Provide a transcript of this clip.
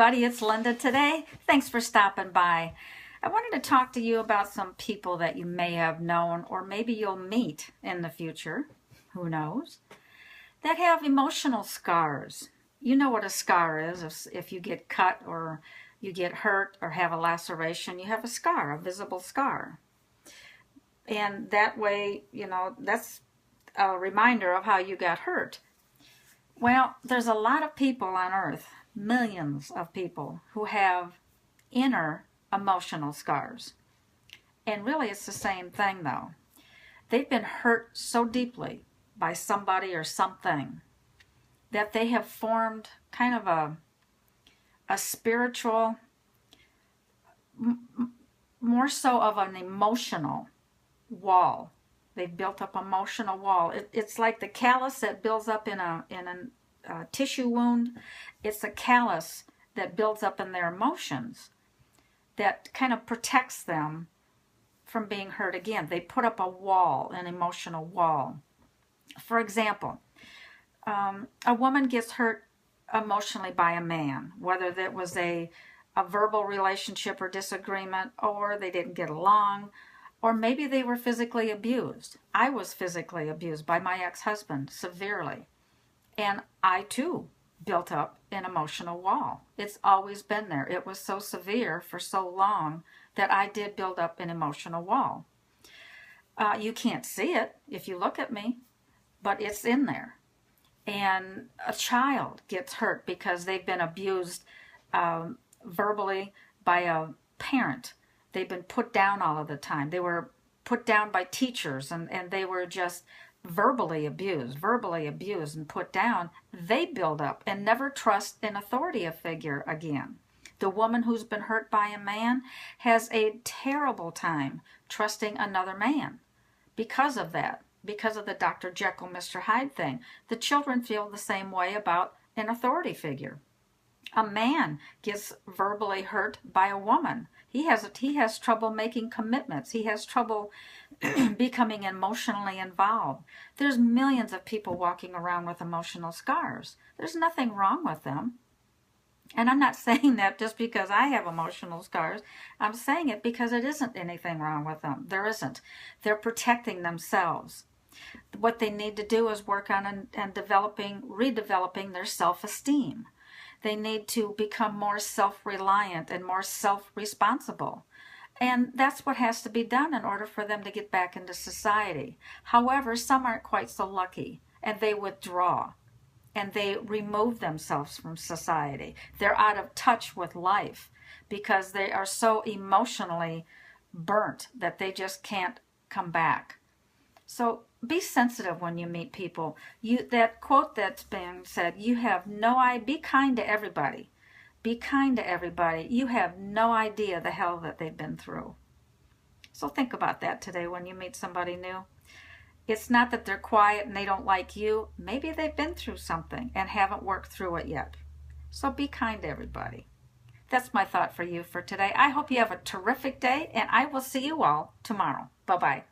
everybody, it's Linda today. Thanks for stopping by. I wanted to talk to you about some people that you may have known or maybe you'll meet in the future, who knows, that have emotional scars. You know what a scar is. If you get cut or you get hurt or have a laceration, you have a scar, a visible scar. And that way, that's a reminder of how you got hurt. Well, there's a lot of people on earth, millions of people, who have inner emotional scars. And really it's the same thing though. They've been hurt so deeply by somebody or something that they have formed kind of a spiritual, more so of an emotional wall. They've built up emotional wall. It's like the callus that builds up in a tissue wound. It's a callus that builds up in their emotions that kind of protects them from being hurt again. They put up a wall, an emotional wall. For example, a woman gets hurt emotionally by a man, whether that was a verbal relationship or disagreement, or they didn't get along, or maybe they were physically abused. I was physically abused by my ex-husband severely. And I too built up an emotional wall. It's always been there. It was so severe for so long that I did build up an emotional wall. You can't see it if you look at me, but it's in there. And a child gets hurt because they've been abused verbally by a parent. They've been put down all of the time. They were put down by teachers and they were just verbally abused and put down. They build up and never trust an authority figure again. The woman who's been hurt by a man has a terrible time trusting another man because of that, because of the Dr. Jekyll, Mr. Hyde thing. The children feel the same way about an authority figure. A man gets verbally hurt by a woman. He has trouble making commitments. He has trouble becoming emotionally involved. There's millions of people walking around with emotional scars. There's nothing wrong with them. And I'm not saying that just because I have emotional scars. I'm saying it because it isn't anything wrong with them. There isn't. They're protecting themselves. What they need to do is work on and redeveloping their self-esteem. They need to become more self-reliant and more self-responsible. And that's what has to be done in order for them to get back into society. However, some aren't quite so lucky, and they withdraw, and they remove themselves from society. They're out of touch with life because they are so emotionally burnt that they just can't come back. So be sensitive when you meet people. That quote that's been said, be kind to everybody. Be kind to everybody. You have no idea the hell that they've been through. So think about that today when you meet somebody new. It's not that they're quiet and they don't like you. Maybe they've been through something and haven't worked through it yet. So be kind to everybody. That's my thought for you for today. I hope you have a terrific day, and I will see you all tomorrow. Bye-bye.